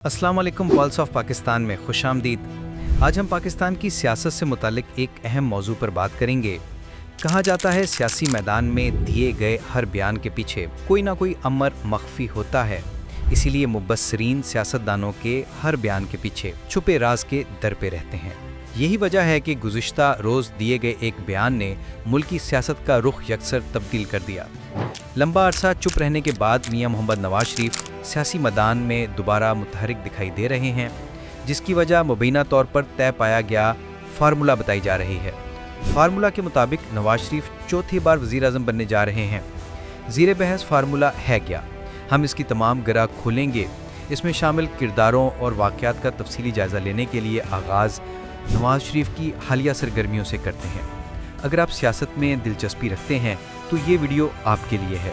अस्सलाम वालेकुम। Pulse of Pakistan में खुशामदीद। आज हम पाकिस्तान की सियासत से मुतालिक एक अहम मौजू पर बात करेंगे। कहा जाता है सियासी मैदान में दिए गए हर बयान के पीछे कोई ना कोई अमर मख्फी होता है, इसीलिए मुबस्सिरीन सियासतदानों के हर बयान के पीछे छुपे राज के दर पे रहते हैं। यही वजह है कि गुज़िश्ता रोज़ दिए गए एक बयान ने मुल्की सियासत का रुख यकसर तब्दील कर दिया। लंबा अरसा चुप रहने के बाद मियां मोहम्मद नवाज शरीफ सियासी मैदान में दोबारा मुतहरिक दिखाई दे रहे हैं, जिसकी वजह मुबैना तौर पर तय पाया गया फार्मूला बताई जा रही है। फार्मूला के मुताबिक नवाज शरीफ चौथी बार वज़ीर आज़म बनने जा रहे हैं। ज़ीरे बहस फार्मूला है क्या, हम इसकी तमाम गिरा खोलेंगे। इसमें शामिल किरदारों और वाक़यात का तफसीली जायज़ा लेने के लिए आगाज़ नवाज शरीफ की हालिया सरगर्मियों से करते हैं। अगर आप सियासत में दिलचस्पी रखते हैं तो ये वीडियो आपके लिए है।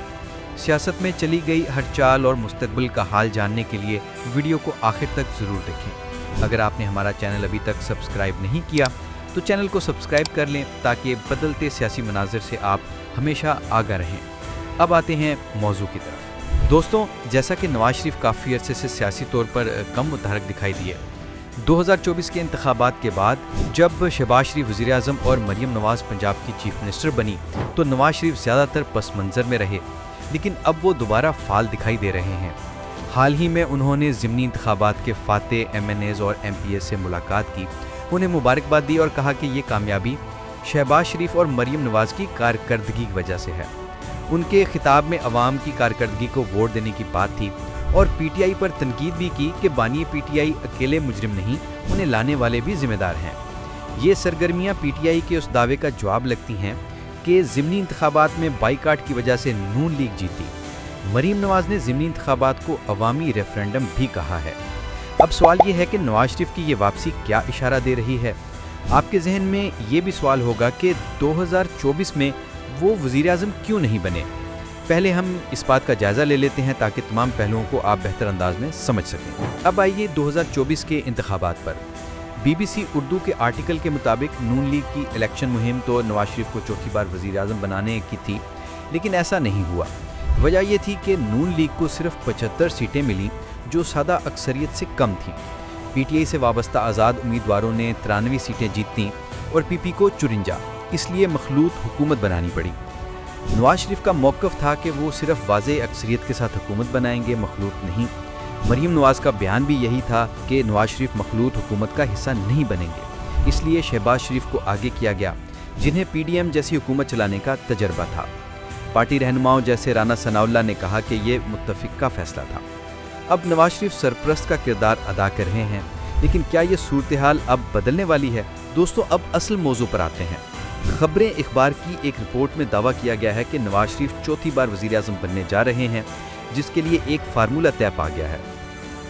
सियासत में चली गई हर चाल और मुस्तकबिल का हाल जानने के लिए वीडियो को आखिर तक ज़रूर देखें। अगर आपने हमारा चैनल अभी तक सब्सक्राइब नहीं किया तो चैनल को सब्सक्राइब कर लें ताकि बदलते सियासी मनाज़िर से आप हमेशा आगाह रहें। अब आते हैं मौजू की तरफ। दोस्तों, जैसा कि नवाज शरीफ काफ़ी अरसे से सियासी तौर पर कम मुतहरक दिखाई दिए, 2024 के इंतखाबात के बाद जब शहबाज शरीफ वज़ीर आज़म और मरीम नवाज़ पंजाब की चीफ मिनिस्टर बनी तो नवाज शरीफ ज़्यादातर पस मंज़र में रहे, लेकिन अब वो दोबारा फाल दिखाई दे रहे हैं। हाल ही में उन्होंने ज़िमनी इंतखाबात के फातेह MNAs और MPs से मुलाकात की, उन्हें मुबारकबाद दी और कहा कि ये कामयाबी शहबाज शरीफ और मरीम नवाज़ की कारकर्दगी की वजह से है। उनके खिताब में अवाम की कारकर्दगी को वोट देने की बात थी और PTI पर तनकीद भी की कि बानी PTI अकेले मुजरिम नहीं, उन्हें लाने वाले भी जिम्मेदार हैं। ये सरगर्मियाँ PTI के उस दावे का जवाब लगती हैं कि ज़िमनी इंतखाबात में बाइकाट की वजह से नून लीग जीती। मरीम नवाज़ ने ज़िमनी इंतखाबात को अवामी रेफरेंडम भी कहा है। अब सवाल ये है कि नवाज शरीफ की ये वापसी क्या इशारा दे रही है। आपके जहन में ये भी सवाल होगा कि 2024 में वो वज़ीर आज़म क्यों नहीं बने। पहले हम इस बात का जायज़ा ले लेते हैं ताकि तमाम पहलुओं को आप बेहतर अंदाज में समझ सकें। अब आइए 2024 के इंतखाबात पर। BBC उर्दू के आर्टिकल के मुताबिक नून लीग की इलेक्शन मुहिम तो नवाज शरीफ को चौथी बार वज़ीर आज़म बनाने की थी, लेकिन ऐसा नहीं हुआ। वजह यह थी कि नून लीग को सिर्फ 75 सीटें मिलीं, जो सादा अक्सरियत से कम थीं। PTI से वाबस्ता आज़ाद उम्मीदवारों ने 93 सीटें जीतीं और PP को 54, इसलिए मखलूत हुकूमत बनानी पड़ी। नवाज शरीफ का मौक़िफ़ था कि वो सिर्फ वाज़ेह अक्सरियत के साथ हुकूमत बनाएंगे, मखलूत नहीं। मरीम नवाज़ का बयान भी यही था कि नवाज शरीफ मखलूत हुकूमत का हिस्सा नहीं बनेंगे, इसलिए शहबाज शरीफ को आगे किया गया, जिन्हें PDM जैसी हुकूमत चलाने का तजर्बा था। पार्टी रहनुमाओं जैसे राना सनाउल्लाह ने कहा कि ये मुत्तफ़िक़ का फ़ैसला था। अब नवाज शरीफ सरपरस्त का किरदार अदा कर रहे हैं, लेकिन क्या ये सूरत हाल अब बदलने वाली है? दोस्तों, अब असल मौजू पर आते हैं। खबरें इखबार की एक रिपोर्ट में दावा किया गया है कि नवाज शरीफ चौथी बार वज़ीर आज़म बनने जा रहे हैं, जिसके लिए एक फार्मूला तय पा गया है।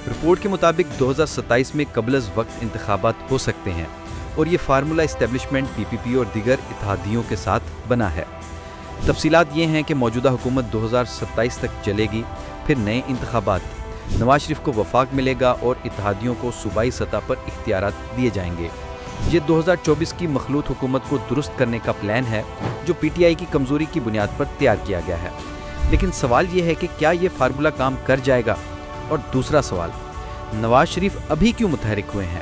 रिपोर्ट के मुताबिक 2027 में कबल वक्त इंतखाबात हो सकते हैं और ये फार्मूला इस्टेब्लिशमेंट, PPP और दीगर इत्तेहादियों के साथ बना है। तफसीलात ये हैं कि मौजूदा हुकूमत 2027 तक चलेगी, फिर नए इंतखाबात, नवाज शरीफ को वफाक मिलेगा और इत्तेहादियों को सूबाई सतह पर इख्तियारात दिए जाएंगे। ये 2024 की मखलूत हुकूमत को दुरुस्त करने का प्लान है, जो PTI की कमज़ोरी की बुनियाद पर तैयार किया गया है। लेकिन सवाल ये है कि क्या ये फार्मूला काम कर जाएगा? और दूसरा सवाल, नवाज शरीफ अभी क्यों मुतहरिक हुए हैं?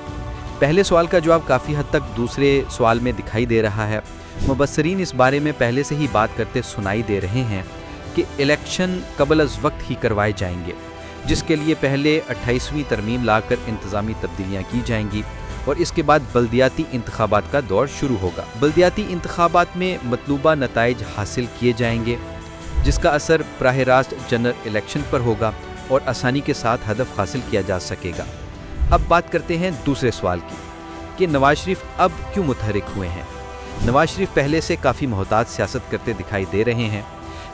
पहले सवाल का जवाब काफ़ी हद तक दूसरे सवाल में दिखाई दे रहा है। मुबस्सिरीन इस बारे में पहले से ही बात करते सुनाई दे रहे हैं कि इलेक्शन कबल अज़ वक्त ही करवाए जाएंगे, जिसके लिए पहले 28वीं तरमीम लाकर इंतज़ामी तब्दीलियाँ की जाएंगी और इसके बाद बल्दियाती इंतखाबात का दौर शुरू होगा। बल्दियाती इंतखाबात में मतलूबा नताइज हासिल किए जाएंगे, जिसका असर बराह रास्त जनरल इलेक्शन पर होगा और आसानी के साथ हदफ हासिल किया जा सकेगा। अब बात करते हैं दूसरे सवाल की कि नवाज शरीफ अब क्यों मुतहरिक हुए हैं। नवाज शरीफ पहले से काफ़ी मोहतात सियासत करते दिखाई दे रहे हैं।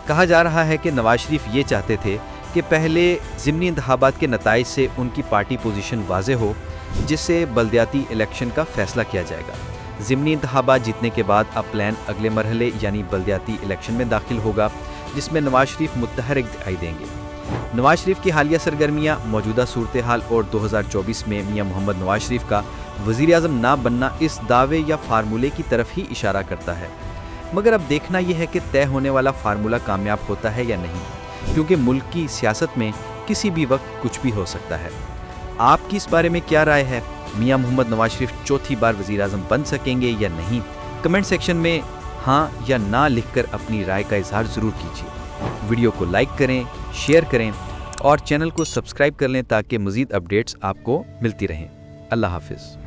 कहा जा रहा है कि नवाज शरीफ ये चाहते थे कि पहले ज़िमनी इंतखाबात के नताइज से उनकी पार्टी पोजीशन वाज़ेह हो, जिससे बल्दियाती इलेक्शन का फ़ैसला किया जाएगा। ज़िमनी इंतखाबात जीतने के बाद अब प्लान अगले मरहले यानी बल्दियाती इलेक्शन में दाखिल होगा, जिसमें नवाज शरीफ मुतहरिक दिखाई देंगे। नवाज शरीफ की हालिया सरगर्मियाँ, मौजूदा सूरत हाल और 2024 में मियां मोहम्मद नवाज शरीफ का वज़ीर आज़म ना बनना इस दावे या फार्मूले की तरफ ही इशारा करता है। मगर अब देखना यह है कि तय होने वाला फार्मूला कामयाब होता है या नहीं, क्योंकि मुल्क की सियासत में किसी भी वक्त कुछ भी हो सकता है। آپ کی اس بارے میں کیا رائے ہے؟ میاں محمد نواز شریف چوتھی بار وزیر اعظم بن سکیں گے یا نہیں؟ کمنٹ سیکشن میں ہاں یا نہ لکھ کر اپنی رائے کا اظہار ضرور کیجیے۔ ویڈیو کو لائک کریں، شیئر کریں اور چینل کو سبسکرائب کر لیں تاکہ مزید اپڈیٹس آپ کو ملتی رہیں۔ اللہ حافظ۔